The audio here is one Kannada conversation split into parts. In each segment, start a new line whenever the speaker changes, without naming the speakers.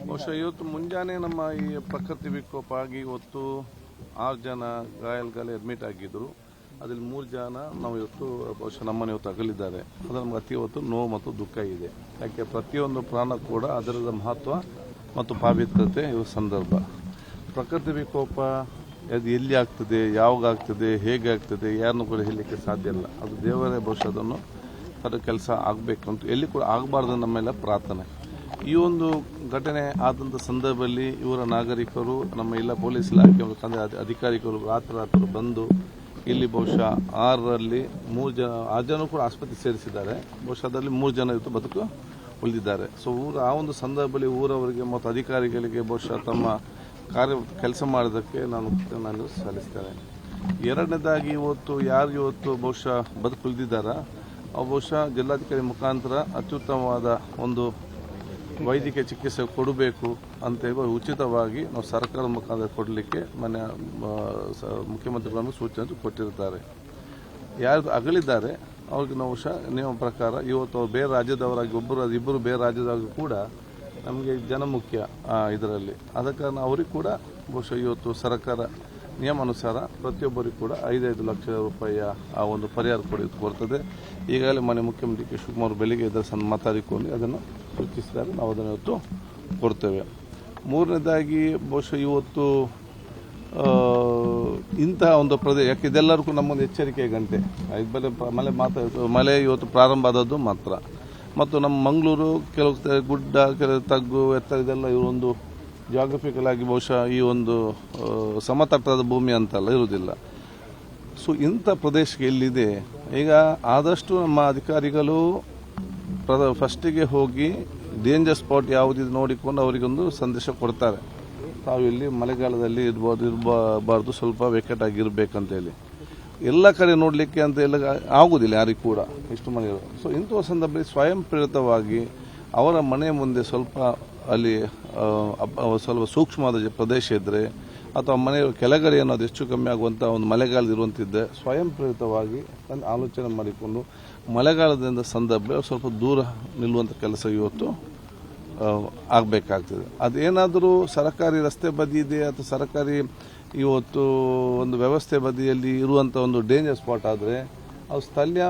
ಬಹುಶಃ ಇವತ್ತು ಮುಂಜಾನೆ ನಮ್ಮ ಈ ಪ್ರಕೃತಿ ವಿಕೋಪ ಆಗಿ ಇವತ್ತು 6 ಜನ ಗಾಯಾಳುಗಳು ಅಡ್ಮಿಟ್ ಆಗಿದ್ದರು. ಅದರಲ್ಲಿ 3 ಜನ ನಾವು ಇವತ್ತು ಬಹುಶಃ ನಮ್ಮನ್ನು ಇವತ್ತು ಅಗಲಿದ್ದಾರೆ. ಅದು ನಮ್ಗೆ ಅತಿ ಇವತ್ತು ನೋವು ಮತ್ತು ದುಃಖ ಇದೆ. ಯಾಕೆ ಪ್ರತಿಯೊಂದು ಪ್ರಾಣ ಕೂಡ ಅದರದ ಮಹತ್ವ ಮತ್ತು ಪಾವಿತ್ರತೆ ಇವ ಸಂದರ್ಭ. ಪ್ರಕೃತಿ ವಿಕೋಪ ಅದು ಎಲ್ಲಿ ಆಗ್ತದೆ, ಯಾವಾಗ ಆಗ್ತದೆ, ಹೇಗೆ ಆಗ್ತದೆ, ಯಾರನ್ನು ಕೂಡ ಹೇಳಲಿಕ್ಕೆ ಸಾಧ್ಯ ಇಲ್ಲ. ಅದು ದೇವರೇ ಬಹುಶಃ ಅದನ್ನು ಅದರ ಕೆಲಸ ಆಗಬೇಕಂತ ಎಲ್ಲಿ ಕೂಡ ಆಗಬಾರ್ದು ನಮ್ಮೆಲ್ಲ ಪ್ರಾರ್ಥನೆ. ಈ ಒಂದು ಘಟನೆ ಆದಂಥ ಸಂದರ್ಭದಲ್ಲಿ ಇವರ ನಾಗರಿಕರು, ನಮ್ಮ ಎಲ್ಲ ಪೊಲೀಸ್ ಇಲಾಖೆ ಅಧಿಕಾರಿಗಳು ರಾತ್ರಿ ಬಂದು ಇಲ್ಲಿ ಬಹುಶಃ 6ರಲ್ಲಿ 3 ಜನ 6 ಜನ ಕೂಡ ಆಸ್ಪತ್ರೆಗೆ ಸೇರಿಸಿದ್ದಾರೆ. ಬಹುಶಃ ಅದರಲ್ಲಿ 3 ಜನ ಇವತ್ತು ಬದುಕು ಉಳಿದಿದ್ದಾರೆ. ಸೊ ಆ ಒಂದು ಸಂದರ್ಭದಲ್ಲಿ ಊರವರಿಗೆ ಮತ್ತು ಅಧಿಕಾರಿಗಳಿಗೆ ಬಹುಶಃ ತಮ್ಮ ಕೆಲಸ ಮಾಡೋದಕ್ಕೆ ನಾನು ಸಲ್ಲಿಸ್ತೇನೆ. ಎರಡನೇದಾಗಿ ಇವತ್ತು ಯಾರು ಇವತ್ತು ಬಹುಶಃ ಬದುಕು ಉಳಿದಿದ್ದಾರ ಬಹುಶಃ ಜಿಲ್ಲಾಧಿಕಾರಿ ಮುಖಾಂತರ ಅತ್ಯುತ್ತಮವಾದ ಒಂದು ವೈದ್ಯಕೀಯ ಚಿಕಿತ್ಸೆ ಕೊಡಬೇಕು ಅಂತ ಹೇಳಿ ಉಚಿತವಾಗಿ ನಾವು ಸರ್ಕಾರದ ಮುಖಾಂತರ ಕೊಡಲಿಕ್ಕೆ ಮೊನ್ನೆ ಮುಖ್ಯಮಂತ್ರಿಗಳನ್ನು ಸೂಚನೆ ಕೊಟ್ಟಿರ್ತಾರೆ. ಯಾರು ಅಗಲಿದ್ದಾರೆ ಅವ್ರಿಗೆ ನಾವು ನಿಯಮ ಪ್ರಕಾರ ಇವತ್ತು ಅವ್ರು ಬೇರೆ ರಾಜ್ಯದವರಾಗಿ ಇಬ್ಬರು ಬೇರೆ ರಾಜ್ಯದವರಾಗಿ ಕೂಡ ನಮಗೆ ಜನ ಮುಖ್ಯ ಇದರಲ್ಲಿ. ಆದ ಕಾರಣ ಅವರಿಗೆ ಕೂಡ ಬಹುಶಃ ಇವತ್ತು ಸರ್ಕಾರ ನಿಯಮಾನುಸಾರ ಪ್ರತಿಯೊಬ್ಬರಿಗೂ ಕೂಡ 5 ಲಕ್ಷ ರೂಪಾಯಿಯ ಆ ಒಂದು ಪರಿಹಾರ ಕೊಡ್ತದೆ. ಈಗಾಗಲೇ ಮನೆ ಮುಖ್ಯಮಂತ್ರಿ ಕೆ. ಶಿವಕುಮಾರ್ ಬೆಳಿಗ್ಗೆ ಇದರ ಮಾತಾಡಿಕೊಂಡು ಅದನ್ನು ಸೂಚಿಸಿದ್ದಾರೆ. ನಾವು ಅದನ್ನು ಇವತ್ತು ಕೊಡ್ತೇವೆ. ಮೂರನೇದಾಗಿ ಬಹುಶಃ ಇವತ್ತು ಇಂತಹ ಒಂದು ಪ್ರದೇಶ, ಯಾಕೆ ಇದೆಲ್ಲರಿಗೂ ನಮ್ಮೊಂದು ಎಚ್ಚರಿಕೆಯ ಗಂಟೆ. ಮಳೆ ಇವತ್ತು ಪ್ರಾರಂಭ ಆದದ್ದು ಮಾತ್ರ. ಮತ್ತು ನಮ್ಮ ಮಂಗಳೂರು ಕೆಲವು ಗುಡ್ಡ, ಕೆಲವು ತಗ್ಗು, ಎತ್ತರ ಇದೆಲ್ಲ ಇವರೊಂದು ಜಾಗ್ರಫಿಕಲ್ ಆಗಿ ಬಹುಶಃ ಈ ಒಂದು ಸಮತಟ್ಟದ ಭೂಮಿ ಅಂತಲ್ಲ ಇರುವುದಿಲ್ಲ. ಸೊ ಇಂಥ ಪ್ರದೇಶಕ್ಕೆ ಎಲ್ಲಿದೆ ಈಗ ಆದಷ್ಟು ನಮ್ಮ ಅಧಿಕಾರಿಗಳು ಫಸ್ಟಿಗೆ ಹೋಗಿ ಡೇಂಜರ್ ಸ್ಪಾಟ್ ಯಾವುದಿದೆ ನೋಡಿಕೊಂಡು ಅವರಿಗೊಂದು ಸಂದೇಶ ಕೊಡ್ತಾರೆ. ತಾವು ಇಲ್ಲಿ ಮಳೆಗಾಲದಲ್ಲಿ ಇರಬಾರ್ದು, ಸ್ವಲ್ಪ ವೆಕೆಟ್ ಆಗಿರ್ಬೇಕಂತೇಳಿ. ಎಲ್ಲ ಕಡೆ ನೋಡಲಿಕ್ಕೆ ಅಂತ ಎಲ್ಲ ಆಗುವುದಿಲ್ಲ ಯಾರಿಗೂ ಕೂಡ ಇಷ್ಟು ಮನೆಗಳು. ಸೊ ಇಂಥ ಸಂದರ್ಭದಲ್ಲಿ ಸ್ವಯಂ ಪ್ರೇರಿತವಾಗಿ ಅವರ ಮನೆ ಮುಂದೆ ಸ್ವಲ್ಪ ಅಲ್ಲಿ ಸ್ವಲ್ಪ ಸೂಕ್ಷ್ಮವಾದ ಪ್ರದೇಶ ಇದ್ದರೆ ಅಥವಾ ಮನೆಯ ಕೆಳಗಡೆ ಅನ್ನೋದು ಹೆಚ್ಚು ಕಮ್ಮಿ ಆಗುವಂಥ ಒಂದು ಮಳೆಗಾಲದ ಇರುವಂತಿದ್ದೆ ಸ್ವಯಂ ಪ್ರೇರಿತವಾಗಿ ಆಲೋಚನೆ ಮಾಡಿಕೊಂಡು ಮಳೆಗಾಲದಿಂದ ಸಂದರ್ಭ ಸ್ವಲ್ಪ ದೂರ ನಿಲ್ಲುವಂಥ ಕೆಲಸ ಇವತ್ತು ಆಗಬೇಕಾಗ್ತದೆ. ಅದೇನಾದರೂ ಸರ್ಕಾರಿ ರಸ್ತೆ ಬದಿ ಇದೆ ಅಥವಾ ಸರ್ಕಾರಿ ಇವತ್ತು ಒಂದು ವ್ಯವಸ್ಥೆ ಬದಿಯಲ್ಲಿ ಇರುವಂಥ ಒಂದು ಡೇಂಜರ್ ಸ್ಪಾಟ್ ಆದರೆ ಅದು ಸ್ಥಳೀಯ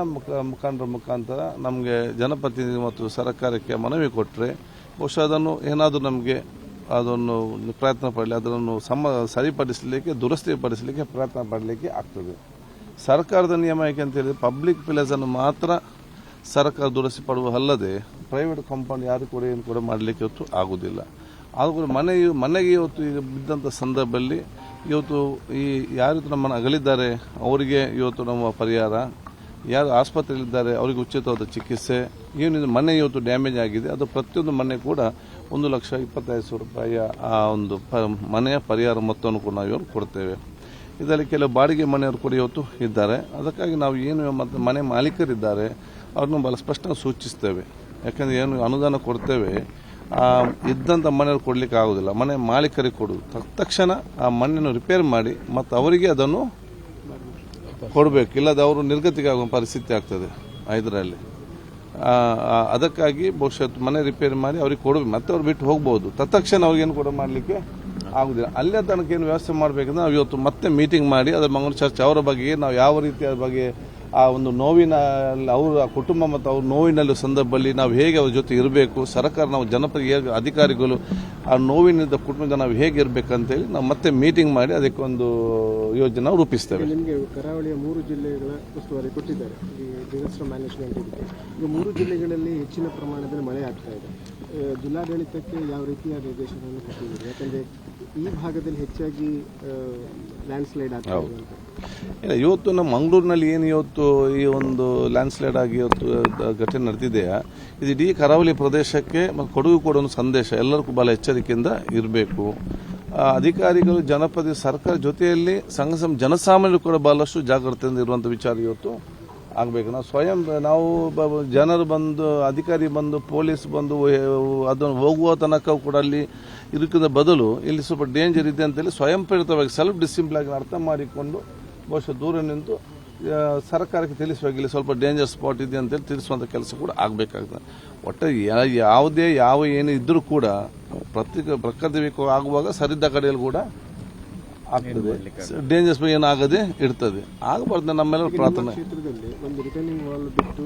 ಮುಖಂಡರ ಮುಖಾಂತರ ನಮಗೆ ಜನಪ್ರತಿನಿಧಿ ಮತ್ತು ಸರ್ಕಾರಕ್ಕೆ ಮನವಿ ಕೊಟ್ಟರೆ ಬಹುಶಃ ಅದನ್ನು ಏನಾದರೂ ನಮಗೆ ಅದನ್ನು ಪ್ರಯತ್ನ ಪಡಲಿ, ಅದನ್ನು ಸರಿಪಡಿಸಲಿಕ್ಕೆ ದುರಸ್ತಿಪಡಿಸಲಿಕ್ಕೆ ಪ್ರಯತ್ನ ಪಡಲಿಕ್ಕೆ ಆಗ್ತದೆ. ಸರ್ಕಾರದ ನಿಯಮ ಏಕೆ ಅಂತ ಹೇಳಿದರೆ ಪಬ್ಲಿಕ್ ಪ್ಲೇಸನ್ನು ಮಾತ್ರ ಸರ್ಕಾರ ದುರಸ್ತಿ ಪಡುವಲ್ಲದೆ ಪ್ರೈವೇಟ್ ಕಾಂಪೌಂಡ್ ಯಾರು ಕೂಡ ಏನು ಕೂಡ ಮಾಡಲಿಕ್ಕೆ ಇವತ್ತು ಆಗುವುದಿಲ್ಲ. ಆದರೂ ಮನೆಗೆ ಇವತ್ತು ಈಗ ಬಿದ್ದಂಥ ಸಂದರ್ಭದಲ್ಲಿ ಇವತ್ತು ಈ ಯಾರು ನಮ್ಮನ್ನು ಅಗಲಿದ್ದಾರೆ ಅವರಿಗೆ ಇವತ್ತು ನಮ್ಮ ಪರಿಹಾರ, ಯಾರು ಆಸ್ಪತ್ರೆಯಲ್ಲಿದ್ದಾರೆ ಅವರಿಗೆ ಉಚಿತವಾದ ಚಿಕಿತ್ಸೆ, ಏನು ಮನೆ ಇವತ್ತು ಡ್ಯಾಮೇಜ್ ಆಗಿದೆ ಅದು ಪ್ರತಿಯೊಂದು ಮನೆ ಕೂಡ 1,25,000 ರೂಪಾಯಿಯ ಆ ಒಂದು ಮನೆಯ ಪರಿಹಾರ ಮೊತ್ತವನ್ನು ಕೂಡ ನಾವು ಇವತ್ತು ಕೊಡ್ತೇವೆ. ಇದರಲ್ಲಿ ಕೆಲವು ಬಾಡಿಗೆ ಮನೆಯವರು ಕೂಡ ಇವತ್ತು ಇದ್ದಾರೆ. ಅದಕ್ಕಾಗಿ ನಾವು ಏನು ಮನೆ ಮಾಲೀಕರಿದ್ದಾರೆ ಅವ್ರನ್ನ ಬಹಳ ಸ್ಪಷ್ಟ ಸೂಚಿಸ್ತೇವೆ. ಯಾಕೆಂದರೆ ಏನು ಅನುದಾನ ಕೊಡ್ತೇವೆ ಇದ್ದಂಥ ಮನೆಯವ್ರು ಕೊಡಲಿಕ್ಕೆ ಆಗೋದಿಲ್ಲ, ಮನೆ ಮಾಲೀಕರಿಗೆ ಕೊಡೋದು. ತಕ್ಷಣ ಆ ಮಣ್ಣನ್ನು ರಿಪೇರ್ ಮಾಡಿ ಮತ್ತು ಅವರಿಗೆ ಅದನ್ನು ಕೊಡಬೇಕು, ಇಲ್ಲದ ಅವರು ನಿರ್ಗತಿಗೆ ಆಗುವ ಪರಿಸ್ಥಿತಿ ಆಗ್ತದೆ ಇದರಲ್ಲಿ. ಅದಕ್ಕಾಗಿ ಬಹುಶಃ ಮನೆ ರಿಪೇರಿ ಮಾಡಿ ಅವ್ರಿಗೆ ಕೊಡಬೇಕು, ಮತ್ತೆ ಅವ್ರು ಬಿಟ್ಟು ಹೋಗ್ಬೋದು. ತತ್ಕ್ಷಣ ಅವ್ರಿಗೇನು ಕೂಡ ಮಾಡಲಿಕ್ಕೆ ಆಗುದಿಲ್ಲ. ಅಲ್ಲೇ ತನಕ ಏನು ವ್ಯವಸ್ಥೆ ಮಾಡಬೇಕಂದ್ರೆ ನಾವು ಇವತ್ತು ಮತ್ತೆ ಮೀಟಿಂಗ್ ಮಾಡಿ ಅದರ ಮಂಗಳೂರು ಚರ್ಚೆ ಅವರ ಬಗ್ಗೆ ನಾವು ಯಾವ ರೀತಿಯ ಬಗ್ಗೆ ಆ ಒಂದು ನೋವಿನ ಅವರ ಕುಟುಂಬ ಮತ್ತು ಅವ್ರ ನೋವಿನಲ್ಲಿ ಸಂದರ್ಭದಲ್ಲಿ ನಾವು ಹೇಗೆ ಅವ್ರ ಜೊತೆ ಇರಬೇಕು, ಸರ್ಕಾರ ನಾವು ಜನಪ್ರತಿನಿಧಿ ಅಧಿಕಾರಿಗಳು ಆ ನೋವಿನಿಂದ ಕುಟುಂಬದ ನಾವು ಹೇಗೆ ಇರಬೇಕಂತೇಳಿ ನಾವು ಮತ್ತೆ ಮೀಟಿಂಗ್ ಮಾಡಿ ಅದಕ್ಕೆ ಒಂದು ಯೋಜನೆ ನಾವು ರೂಪಿಸ್ತೇವೆ.
ನಿಮಗೆ ಕರಾವಳಿಯ 3 ಜಿಲ್ಲೆಗಳ ಉಸ್ತುವಾರಿ ಕೊಟ್ಟಿದ್ದಾರೆ ಈ ಡಿಸಾಸ್ಟರ್ ಮ್ಯಾನೇಜ್ಮೆಂಟ್ ಇದಕ್ಕೆ. ಈಗ 3 ಜಿಲ್ಲೆಗಳಲ್ಲಿ ಹೆಚ್ಚಿನ ಪ್ರಮಾಣದಲ್ಲಿ ಮಳೆ ಆಗ್ತಾ ಇದೆ. ಜಿಲ್ಲಾಡಳಿತಕ್ಕೆ ಯಾವ ರೀತಿಯ ನಿರ್ದೇಶನವನ್ನು ಕೊಟ್ಟಿದ್ದೀರಿ? ಯಾಕಂದರೆ ಈ ಭಾಗದಲ್ಲಿ ಹೆಚ್ಚಾಗಿ ಲ್ಯಾಂಡ್ಸ್ಲೈಡ್ ಆಗ್ತಾ ಇದೆ.
ಇಲ್ಲ, ಇವತ್ತು ನಮ್ಮ ಮಂಗಳೂರಿನಲ್ಲಿ ಏನು ಇವತ್ತು ಈ ಒಂದು ಲ್ಯಾಂಡ್ಸ್ಲೈಡ್ ಆಗಿ ಇವತ್ತು ಘಟನೆ ನಡೆದಿದೆಯಾ ಇದು ಇಡೀ ಕರಾವಳಿ ಪ್ರದೇಶಕ್ಕೆ ಮತ್ತು ಕೊಡಗು ಕೂಡ ಒಂದು ಸಂದೇಶ, ಎಲ್ಲರಿಗೂ ಬಹಳ ಎಚ್ಚರಿಕೆಯಿಂದ ಇರಬೇಕು. ಅಧಿಕಾರಿಗಳು, ಜನಪ್ರತಿ ಸರ್ಕಾರ ಜೊತೆಯಲ್ಲಿ ಜನಸಾಮಾನ್ಯರು ಕೂಡ ಬಹಳಷ್ಟು ಜಾಗೃತಿಯಿಂದ ಇರುವಂಥ ವಿಚಾರ ಇವತ್ತು ಆಗಬೇಕು. ನಾವು ಜನರು ಬಂದು, ಅಧಿಕಾರಿ ಬಂದು, ಪೊಲೀಸ್ ಬಂದು ಅದನ್ನು ಹೋಗುವ ತನಕ ಕೂಡ ಅಲ್ಲಿ ಇದಕ್ಕಿಂತ ಬದಲು ಇಲ್ಲಿ ಸ್ವಲ್ಪ ಡೇಂಜರ್ ಇದೆ ಅಂತೇಳಿ ಸ್ವಯಂ ಪ್ರೇರಿತವಾಗಿ ಸೆಲ್ಫ್ ಡಿಸಿಪ್ಲಿನ್ ಆಗಿ ಅರ್ಥ ಮಾಡಿಕೊಂಡು ಬಹುಶಃ ದೂರ ನಿಂತು ಸರ್ಕಾರಕ್ಕೆ ತಿಳಿಸುವಾಗ ಇಲ್ಲಿ ಸ್ವಲ್ಪ ಡೇಂಜರ್ ಸ್ಪಾಟ್ ಇದೆ ಅಂತೇಳಿ ತಿಳಿಸುವಂಥ ಕೆಲಸ ಕೂಡ ಆಗಬೇಕಾಗ್ತದೆ. ಒಟ್ಟು ಯಾವ ಏನು ಇದ್ರೂ ಕೂಡ ಪ್ರಕೃತಿ ವಿಕೋಪ ಆಗುವಾಗ ಸರಿದ ಕಡೆಯಲ್ಲಿ ಕೂಡ ಆಗ್ತದೆ, ಡೇಂಜರ್ಸ್ ಏನಾಗದೆ ಇರ್ತದೆ. ಆಗಬಾರ್ದು ನಮ್ಮೆಲ್ಲರ ಪ್ರಾರ್ಥನೆ.
ಕ್ಷೇತ್ರದಲ್ಲಿ ಒಂದು ರಿಟರ್ನಿಂಗ್ ವಾಲ್ ಬಿಟ್ಟು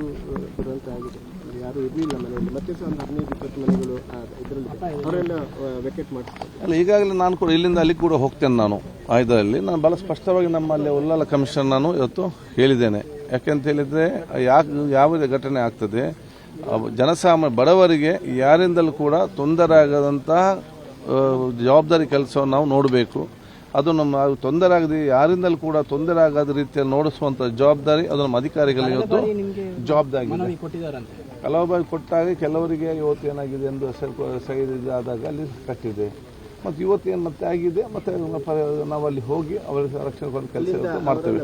ಬರುವಂತ ಆಗಿದೆ, ಯಾರು ಇರಲಿಲ್ಲ ಮನೆಯಲ್ಲಿ, ಮತ್ತೆ ಸಹ ಒಂದು 15-20 ಮನೆಗಳು ಇದರಲ್ಲಿ ಅವರೆಲ್ಲ ವೆಕೆಟ್ ಮಾಡ್ತಾರೆ.
ಅಲ್ಲ, ಈಗಾಗಲೇ ನಾನು ಕೂಡ ಇಲ್ಲಿಂದ ಅಲ್ಲಿ ಕೂಡ ಹೋಗ್ತೇನೆ. ನಾನು ಇದರಲ್ಲಿ ನಾನು ಬಹಳ ಸ್ಪಷ್ಟವಾಗಿ ನಮ್ಮಲ್ಲಿ ಉಳ್ಳಾಲ ಕಮಿಷನ್ ನಾನು ಇವತ್ತು ಹೇಳಿದ್ದೇನೆ. ಯಾಕೆಂತ ಹೇಳಿದ್ರೆ ಯಾವುದೇ ಘಟನೆ ಆಗ್ತದೆ ಜನಸಾಮಾನ್ಯ ಬಡವರಿಗೆ ಯಾರಿಂದಲೂ ಕೂಡ ತೊಂದರೆ ಆಗದಂತಹ ಜವಾಬ್ದಾರಿ ಕೆಲಸವನ್ನು ನಾವು ನೋಡಬೇಕು. ಅದು ನಮ್ಮ ತೊಂದರೆ ಆಗದೆ ಯಾರಿಂದಲೂ ಕೂಡ ತೊಂದರೆ ಆಗದ ರೀತಿಯಲ್ಲಿ ನೋಡಿಸುವಂತ ಜವಾಬ್ದಾರಿ ಅದು ನಮ್ಮ ಅಧಿಕಾರಿಗಳಿಗೆ ಇವತ್ತು ಜವಾಬ್ದಾರಿ ಕೆಲವು ಬಾರಿ ಕೊಟ್ಟಾಗ ಕೆಲವರಿಗೆ ಇವತ್ತು ಏನಾಗಿದೆ ಎಂದು ಆದಾಗ ಅಲ್ಲಿ ಕಟ್ಟಿದೆ. ಮತ್ತು ಇವತ್ತು ಏನು ಮತ್ತೆ ಆಗಿದೆ, ಮತ್ತೆ ನಾವು ಅಲ್ಲಿ ಹೋಗಿ ಅವರಿಗೆ ರಕ್ಷಣೆ ಕೆಲಸ ಮಾಡ್ತೇವೆ.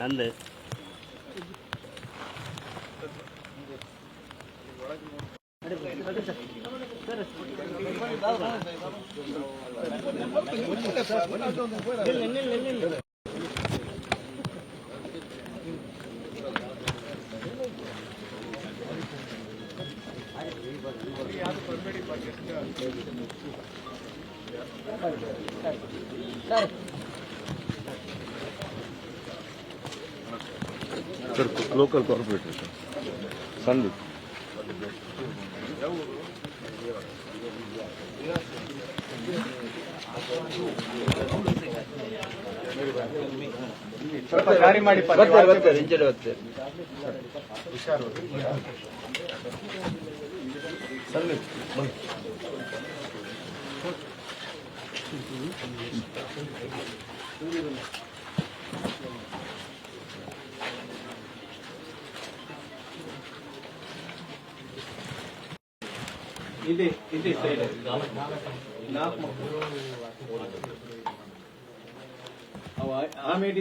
ಅಂದೆ
ಸರ್, ಲೋಕಲ್ ಕಾರ್ಪೊರೇಟರ್ ಸಂದೀಪ್
ಗಾಡಿ ಮಾಡಿ ಇದೆ ಆಮೇಲೆ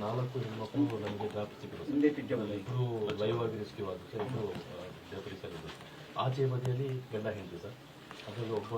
ನಾಲ್ಕು ಹೆಣ್ಮಕ್ಳು ನಮಗೆ ಡ್ರಾಪ್ ಸಿಕ್ಕಿದ್ರು. ಇಬ್ಬರು ಲೈವ್ ಆಗಿ ರೆಸ್ಕ್ಯೂ ಆದ್ರು ಸರ್, ಇಬ್ಬರು ಆಚೆ ಬದಿಯಲ್ಲಿ ಗಂಡ ಹೆಂಡತಿ ಸರ್. ಅದರಲ್ಲಿ ಒಬ್ಬ